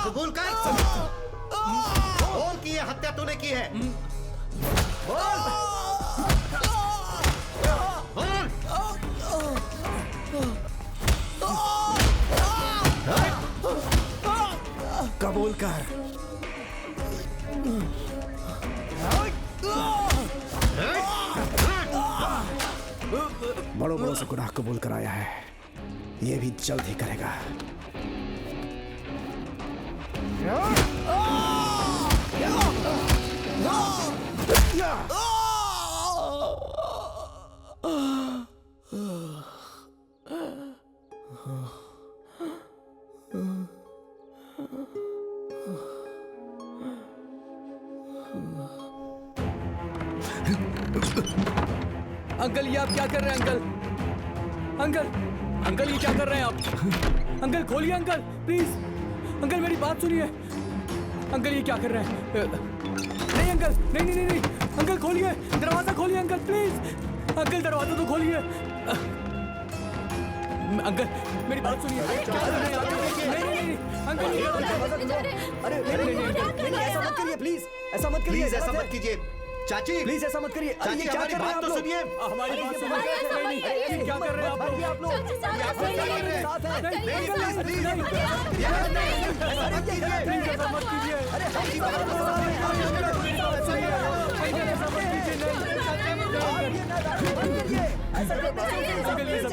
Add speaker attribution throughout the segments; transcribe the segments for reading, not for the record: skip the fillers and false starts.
Speaker 1: कबूल कर। बोल कि ये हत्या तूने की है। बोल।
Speaker 2: कबूल कर। बड़ों बड़ों से गुनाह कबूल कराया है, ये भी जल्द ही करेगा।
Speaker 3: अंकल ये आप क्या कर रहे हैं अंकल? अंकल अंकल ये क्या कर रहे हैं आप? अंकल खोलिए अंकल प्लीज। अंकल मेरी बात सुनिए। अंकल ये क्या कर रहे हैं? नहीं अंकल, नहीं नहीं नहीं अंकल खोलिए, दरवाजा खोलिए अंकल प्लीज। अंकल दरवाजा तो खोलिए। अंकल मेरी बात सुनिए। नहीं अंकल
Speaker 2: अरे नहीं ऐसा मत करिए प्लीज, ऐसा मत करिए,
Speaker 1: ऐसा मत कीजिए चाची,
Speaker 2: प्लीज ऐसा मत करिए।
Speaker 1: चाची हमारी बात तो सुनिए।
Speaker 3: हमारी बात सुनिए। क्या कर रहे हैं आप लोग?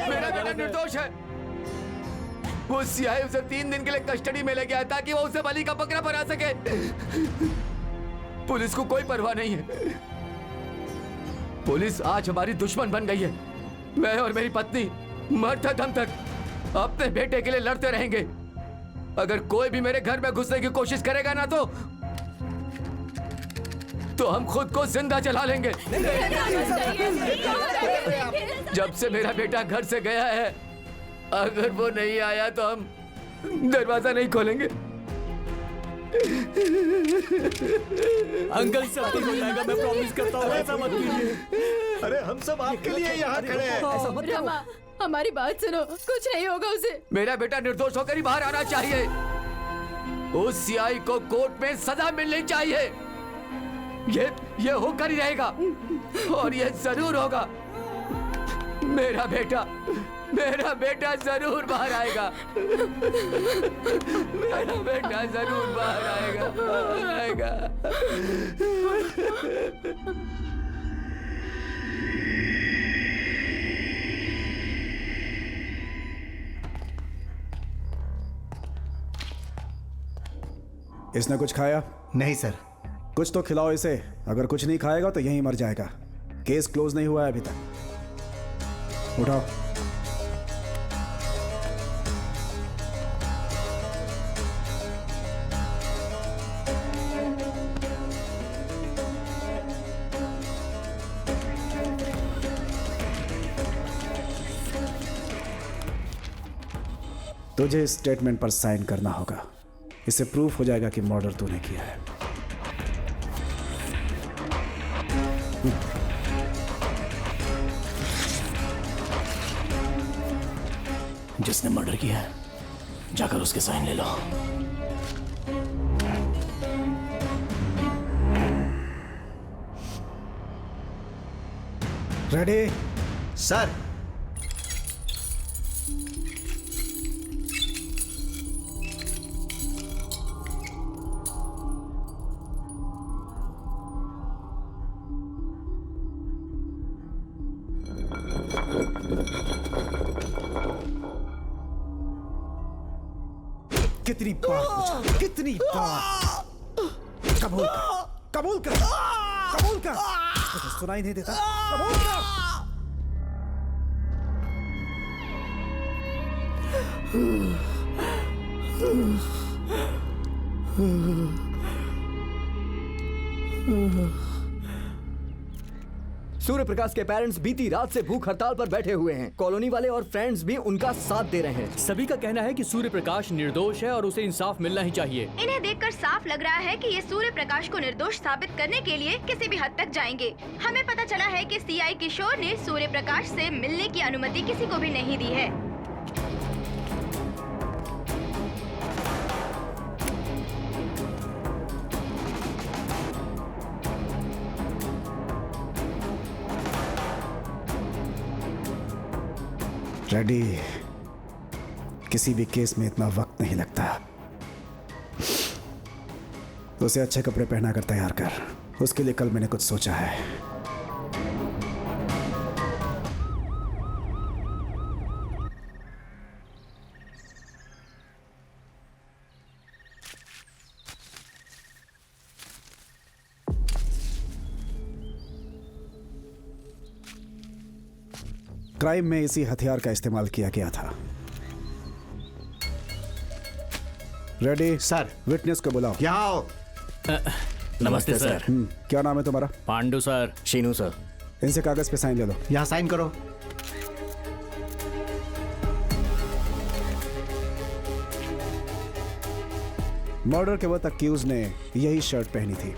Speaker 4: मेरा बेटा निर्दोष है। वो सीआई उसे 3 दिन के लिए कस्टडी में ले गया ताकि वो उसे बलि का बकरा बना सके। पुलिस को कोई परवाह नहीं है। पुलिस आज हमारी दुश्मन बन गई है। मैं और मेरी पत्नी मरते दम तक अपने बेटे के लिए लड़ते रहेंगे। अगर कोई भी मेरे घर में घुसने की कोशिश करेगा ना तो हम खुद को जिंदा जला लेंगे। जब से मेरा बेटा घर से गया है, अगर वो नहीं आया तो हम दरवाजा नहीं खोलेंगे।
Speaker 3: अंकल सब ठीक हो जाएगा, मैं प्रॉमिस करता हूँ। ऐसा मत कीजिए।
Speaker 1: अरे हम सब आपके लिए यहाँ खड़े हैं।
Speaker 2: ऐसा मत करो।
Speaker 5: रमा, हमारी बात सुनो, कुछ नहीं होगा उसे।
Speaker 4: मेरा बेटा निर्दोष होकर ही बाहर आना चाहिए। उस सीआई को कोर्ट में सजा मिलनी चाहिए। ये होकर ही रहेगा और ये जरूर होगा। मेरा बेटा जरूर बाहर आएगा। मेरा बेटा जरूर बाहर आएगा।
Speaker 2: इसने कुछ खाया?
Speaker 1: नहीं सर।
Speaker 2: कुछ तो खिलाओ इसे। अगर कुछ नहीं खाएगा तो यहीं मर जाएगा। केस क्लोज नहीं हुआ है अभी तक। उठाओ। तुझे इस स्टेटमेंट पर साइन करना होगा। इससे प्रूफ हो जाएगा कि मर्डर तूने किया है।
Speaker 6: जिसने मर्डर किया है, जाकर उसके साइन ले लो।
Speaker 2: रेडी?
Speaker 1: सर।
Speaker 2: कितनी बार पूछा, कितनी बार? कबूल कर, कबूल कर, कबूल कर। तुझे सुनाई नहीं देता? कबूल कर।
Speaker 7: सूर्य प्रकाश के पेरेंट्स बीती रात से भूख हड़ताल पर बैठे हुए हैं। कॉलोनी वाले और फ्रेंड्स भी उनका साथ दे रहे हैं।
Speaker 3: सभी का कहना है कि सूर्य प्रकाश निर्दोष है और उसे इंसाफ मिलना ही चाहिए।
Speaker 8: इन्हें देखकर साफ लग रहा है कि ये सूर्य प्रकाश को निर्दोष साबित करने के लिए किसी भी हद तक जाएंगे। हमें पता चला है कि सीआई किशोर ने सूर्य प्रकाश से मिलने की अनुमति किसी को भी नहीं दी है।
Speaker 2: रेडी, किसी भी केस में इतना वक्त नहीं लगता। तो उसे अच्छे कपड़े पहना कर तैयार कर। उसके लिए कल मैंने कुछ सोचा है। क्राइम में इसी हथियार का इस्तेमाल किया गया था। Ready
Speaker 1: sir.
Speaker 2: विटनेस को बुलाओ।
Speaker 1: यहाँ आओ।
Speaker 6: नमस्ते सर।
Speaker 2: क्या नाम है तुम्हारा?
Speaker 6: पांडु सर।
Speaker 7: शीनू सर।
Speaker 2: इनसे कागज पे साइन ले लो।
Speaker 1: यहाँ साइन करो।
Speaker 2: मर्डर के वक्त अक्यूज ने यही शर्ट पहनी थी।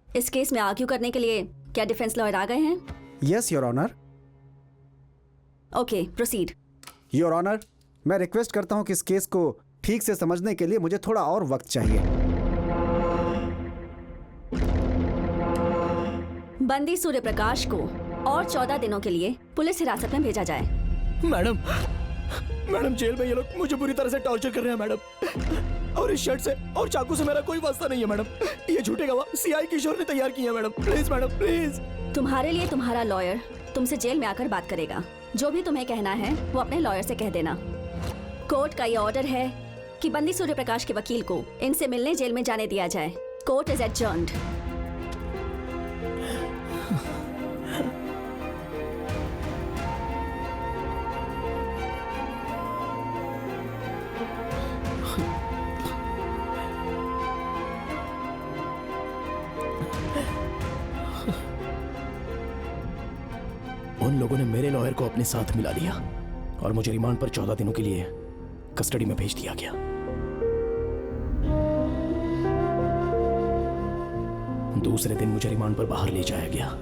Speaker 9: इस केस में आर्ग्यू करने के लिए क्या डिफेंस लॉयर आ गए हैं?
Speaker 2: Yes your honour.
Speaker 9: Okay, proceed.
Speaker 2: Your honour, मैं रिक्वेस्ट करता हूं कि इस केस को ठीक से समझने के लिए मुझे थोड़ा और वक्त चाहिए।
Speaker 9: बंदी सूर्य प्रकाश को और 14 दिनों के लिए पुलिस हिरासत में भेजा जाए।
Speaker 6: मैडम जेल में ये लोग मुझे पूरी तरह से टॉर्चर कर रहे हैं मैडम। और इस शर्ट से और चाकू से मेरा कोई वास्ता नहीं है मैडम। ये झूठे गवाह सीआई किशोर ने तैयार किए हैं मैडम। Madam please.
Speaker 9: तुम्हारे लिए तुम्हारा लॉयर तुमसे जेल में आकर बात करेगा। जो भी तुम्हें कहना है वो अपने लॉयर से कह देना। कोर्ट का ये ऑर्डर है कि बंदी सूर्य प्रकाश के वकील को इनसे मिलने जेल में जाने दिया जाए। Court is adjourned.
Speaker 6: उन लोगों ने मेरे लॉयर को अपने साथ मिला लिया और मुझे रिमांड पर 14 दिनों के लिए कस्टडी में भेज दिया गया। दूसरे दिन मुझे रिमांड पर बाहर ले जाया गया।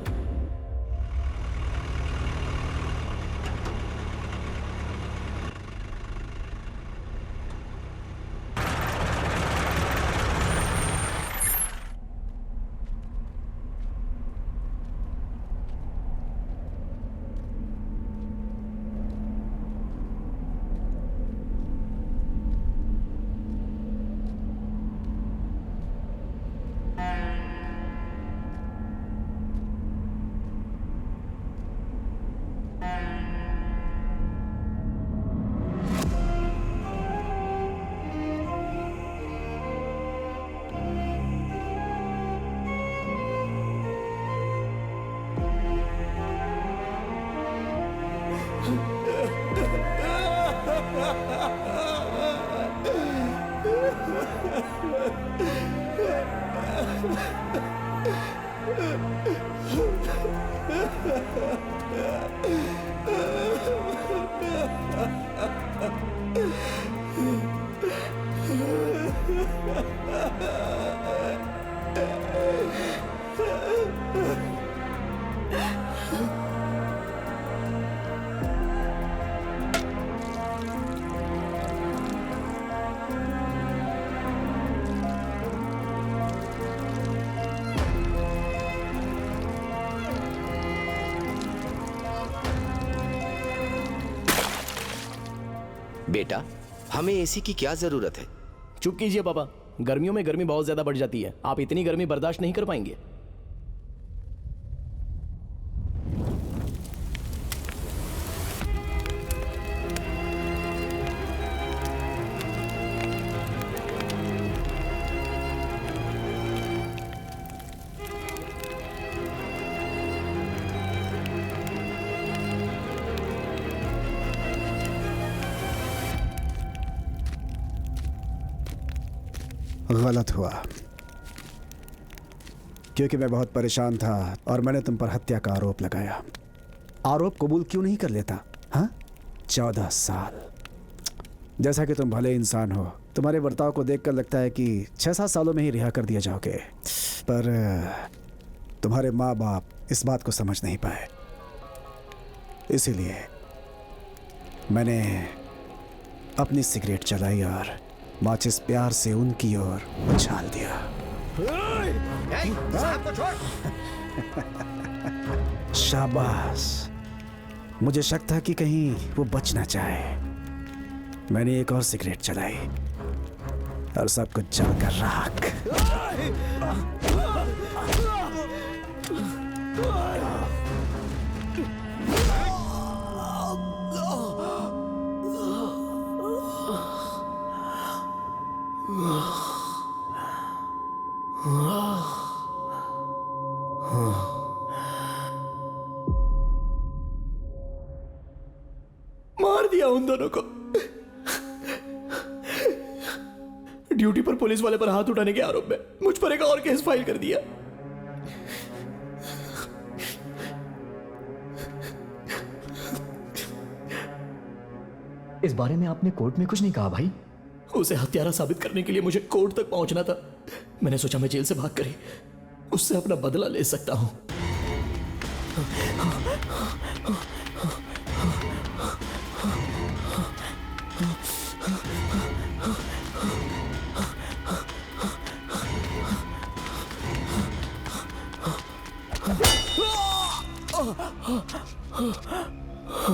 Speaker 10: बेटा, हमें एसी की क्या जरूरत है?
Speaker 6: चुप कीजिए पापा। गर्मियों में गर्मी बहुत ज्यादा बढ़ जाती है। आप इतनी गर्मी बर्दाश्त नहीं कर पाएंगे।
Speaker 2: गलत हुआ, क्योंकि मैं बहुत परेशान था और मैंने तुम पर हत्या का आरोप लगाया। आरोप कबूल क्यों नहीं कर लेता? हाँ, 14 साल। जैसा कि तुम भले इंसान हो, तुम्हारे बर्ताव को देखकर लगता है कि 6-7 सालों में ही रिहा कर दिया जाओगे, पर तुम्हारे माँ बाप इस बात को समझ नहीं पाए, इसीलिए मैंने अपनी सिगरेट जलाई और माचिस प्यार से उनकी ओर उछाल दिया।
Speaker 1: साहब को छोड़।
Speaker 2: शाबाश, मुझे शक था कि कहीं वो बच ना जाए। मैंने एक और सिगरेट जलाई और सब कुछ जलकर राख।
Speaker 6: मार दिया उन दोनों को। ड्यूटी पर पुलिस वाले पर हाथ उठाने के आरोप में मुझ पर एक और केस फाइल कर दिया।
Speaker 7: इस बारे में आपने कोर्ट में कुछ नहीं कहा भाई?
Speaker 6: उसे हत्यारा साबित करने के लिए मुझे कोर्ट तक पहुंचना था। मैंने सोचा मैं जेल से भाग कर ही उससे अपना बदला ले सकता हूं।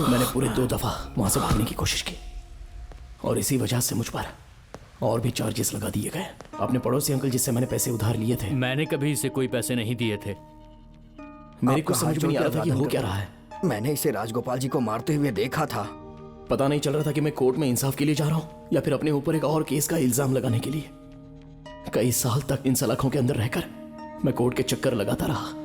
Speaker 6: मैंने पूरे 2 दफा वहां से भागने की कोशिश की और इसी वजह से मुझ पर और भी चार्जेस लगा दिए गए। अपने पड़ोसी अंकल जिससे मैंने पैसे उधार लिए थे,
Speaker 3: मैंने कभी इसे कोई पैसे नहीं दिए थे।
Speaker 6: मेरे को समझ में नहीं आ रहा था कि हो क्या रहा है।
Speaker 7: मैंने इसे राजगोपाल जी को मारते हुए देखा था।
Speaker 6: पता नहीं चल रहा था कि मैं कोर्ट में इंसाफ के लिए जा रहा हूं या फिर अपने ऊपर एक और केस का इल्जाम लगाने के लिए। कई साल तक इन सलाखों के अंदर रहकर मैं कोर्ट के चक्कर लगाता रहा।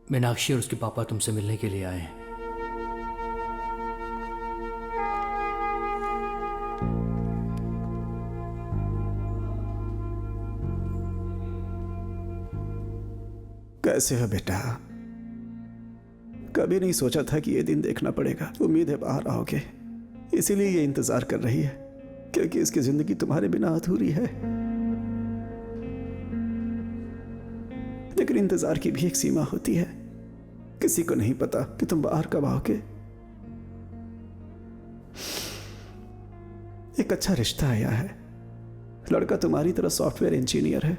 Speaker 3: मीनाक्षी और उसके पापा तुमसे मिलने के लिए आए हैं।
Speaker 2: कैसे हो बेटा? कभी नहीं सोचा था कि ये दिन देखना पड़ेगा। उम्मीद है बाहर आओगे, इसीलिए ये इंतजार कर रही है, क्योंकि इसकी जिंदगी तुम्हारे बिना अधूरी है। लेकिन इंतजार की भी एक सीमा होती है। किसी को नहीं पता कि तुम बाहर कब आओगे। एक अच्छा रिश्ता आया है। लड़का तुम्हारी तरह सॉफ्टवेयर इंजीनियर है।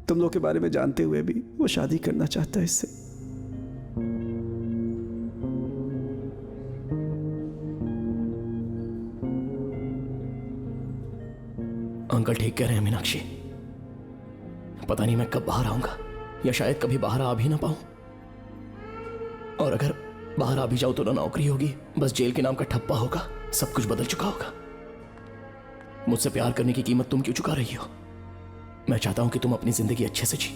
Speaker 2: तुम लोग के बारे में जानते हुए भी वो शादी करना चाहता है इससे।
Speaker 6: अंकल ठीक कह रहे हैं मीनाक्षी। पता नहीं मैं कब बाहर आऊंगा या शायद कभी बाहर आ भी ना पाऊं। और अगर बाहर आ भी जाऊं तो ना नौकरी होगी, बस जेल के नाम का ठप्पा होगा। सब कुछ बदल चुका होगा। मुझसे प्यार करने की कीमत तुम क्यों चुका रही हो? मैं चाहता हूं कि तुम अपनी जिंदगी अच्छे से जी।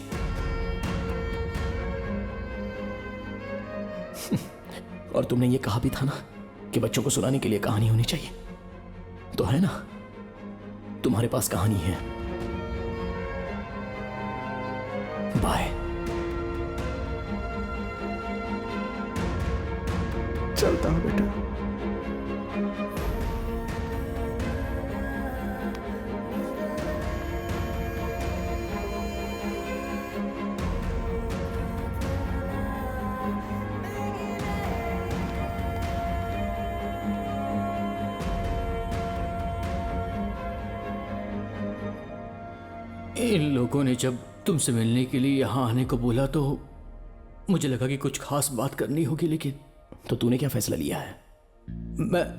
Speaker 6: और तुमने ये कहा भी था ना कि बच्चों को सुनाने के लिए कहानी होनी चाहिए, तो है ना? तुम्हारे पास कहानी है। बाय।
Speaker 2: चलता हूं बेटा।
Speaker 3: इन लोगों ने जब तुमसे मिलने के लिए यहाँ आने को बोला तो मुझे लगा कि कुछ खास बात करनी होगी, लेकिन
Speaker 6: तो तूने क्या फैसला लिया है?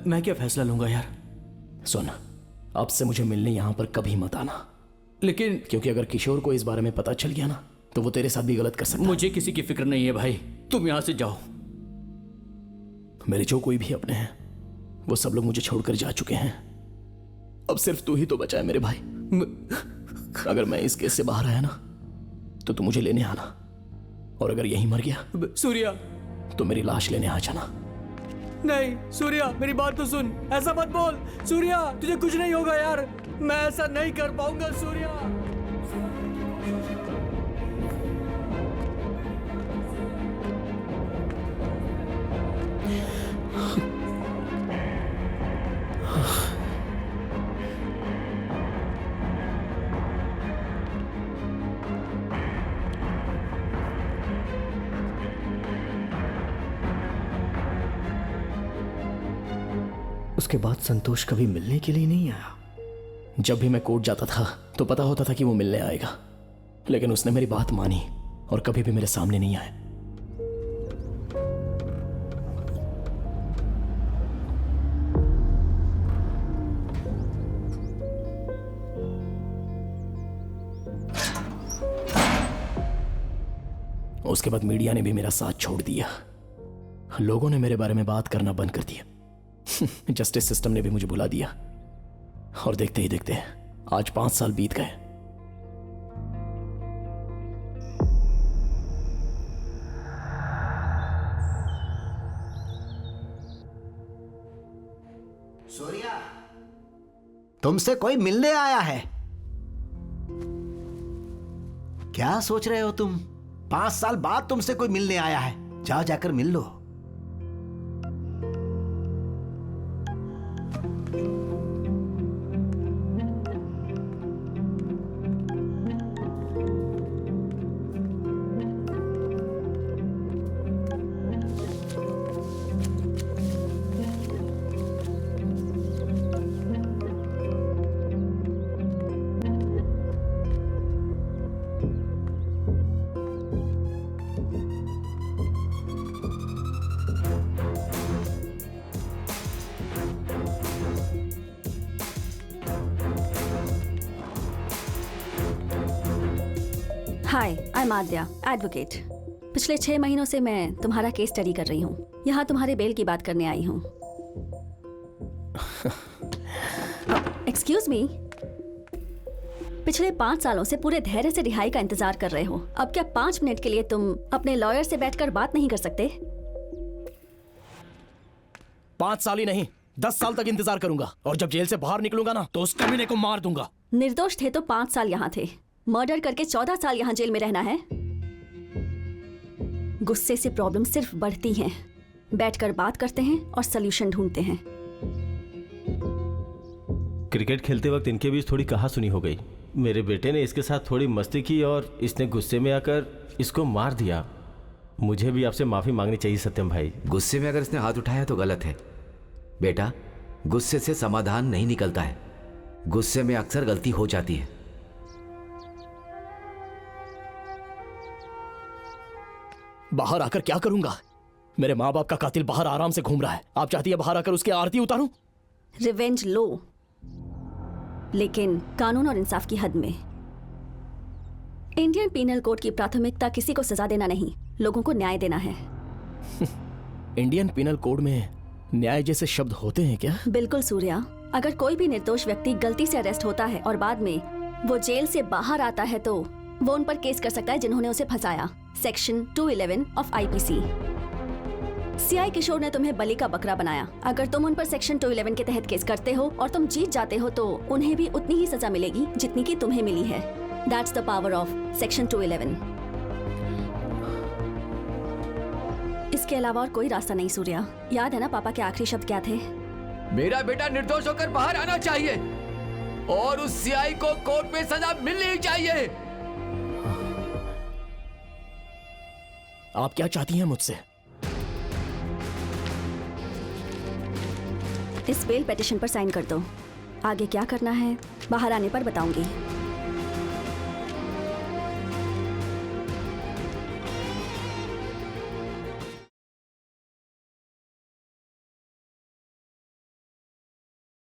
Speaker 3: मैं क्या फैसला लूंगा यार?
Speaker 6: सुन, अब से मुझे मिलने यहां पर कभी मत आना।
Speaker 3: लेकिन
Speaker 6: क्योंकि अगर किशोर को इस बारे में पता चल गया ना तो वो तेरे साथ भी गलत कर सकता है।
Speaker 3: मुझे किसी की फिक्र नहीं है भाई, तुम यहां से जाओ।
Speaker 6: मेरे जो कोई भी अपने हैं वो सब लोग मुझे छोड़कर जा चुके हैं। अब सिर्फ तू ही तो बचा है मेरे भाई। अगर मैं इस केस से बाहर आया ना तो तू मुझे लेने आना, और अगर यहीं मर गया
Speaker 3: सूर्या
Speaker 6: तो मेरी लाश लेने आ जाना।
Speaker 3: नहीं सूर्या, मेरी बात तो सुन, ऐसा मत बोल। सूर्या तुझे कुछ नहीं होगा यार, मैं ऐसा नहीं कर पाऊंगा सूर्या।
Speaker 7: उसके बाद संतोष कभी मिलने के लिए नहीं आया।
Speaker 6: जब भी मैं कोर्ट जाता था तो पता होता था कि वो मिलने आएगा, लेकिन उसने मेरी बात मानी और कभी भी मेरे सामने नहीं आया। उसके बाद मीडिया ने भी मेरा साथ छोड़ दिया। लोगों ने मेरे बारे में बात करना बंद कर दिया। जस्टिस सिस्टम ने भी मुझे भुला दिया। और देखते ही देखते आज 5 साल बीत गए।
Speaker 1: सूर्या, तुमसे कोई मिलने आया है। क्या सोच रहे हो तुम? 5 साल बाद तुमसे कोई मिलने आया है। जाओ जाकर मिल लो।
Speaker 9: हाय, आई एम आद्या, एडवोकेट। पिछले 6 महीनों से मैं तुम्हारा केस स्टडी कर रही हूँ। यहाँ तुम्हारे बेल की बात करने आई हूँ। एक्सक्यूज मी, पिछले 5 सालों से पूरे धैर्य से रिहाई का इंतजार कर रहे हो। अब क्या 5 मिनट के लिए तुम अपने लॉयर से बैठकर बात नहीं कर सकते?
Speaker 6: 5 साल ही नहीं, 10 साल तक इंतजार करूंगा। और जब जेल से बाहर निकलूंगा ना तो उस कमीने को मार दूंगा।
Speaker 9: निर्दोष थे तो 5 साल यहाँ थे, मर्डर करके 14 साल यहाँ जेल में रहना है। गुस्से से प्रॉब्लम सिर्फ बढ़ती हैं। बैठकर बात करते हैं और सॉल्यूशन ढूंढते हैं।
Speaker 11: क्रिकेट खेलते वक्त इनके बीच थोड़ी कहासुनी हो गई। मेरे बेटे ने इसके साथ थोड़ी मस्ती की और इसने गुस्से में आकर इसको मार दिया। मुझे भी आपसे माफी मांगनी चाहिए सत्यम भाई।
Speaker 4: गुस्से में अगर इसने हाथ उठाया तो गलत है बेटा। गुस्से से समाधान नहीं निकलता है, गुस्से में अक्सर गलती हो जाती है।
Speaker 6: बाहर आकर क्या करूंगा? मेरे माँ बाप का कातिल बाहर आराम से घूम रहा है। आप चाहती है बाहर आकर उसकी आरती उतारूं?
Speaker 9: रिवेंज लो, लेकिन कानून और इंसाफ की हद में। इंडियन पीनल कोड की प्राथमिकता किसी को सजा देना नहीं, लोगों को न्याय देना है।
Speaker 6: इंडियन पीनल कोड में न्याय जैसे शब्द होते हैं क्या?
Speaker 9: बिल्कुल सूर्या, अगर कोई भी निर्दोष व्यक्ति गलती से अरेस्ट होता है और बाद में वो जेल से बाहर आता है तो वो उन पर केस कर सकता है जिन्होंने उसे फंसाया। Section 211 of IPC. सीआई किशोर ने तुम्हें बलि का बकरा बनाया। अगर तुम उन पर सेक्शन 211 के तहत केस करते हो और तुम जीत जाते हो तो उन्हें भी उतनी ही सजा मिलेगी जितनी की तुम्हें मिली है। That's the power of section 211। इसके अलावा और कोई रास्ता नहीं सूर्या। याद है ना पापा के आखिरी शब्द क्या थे?
Speaker 4: मेरा बेटा निर्दोष होकर बाहर आना चाहिए और उस सीआई को कोर्ट में सजा मिलनी चाहिए।
Speaker 6: आप क्या चाहती हैं मुझसे?
Speaker 9: इस बेल पिटीशन पर साइन कर दो। आगे क्या करना है बाहर आने पर बताऊंगी।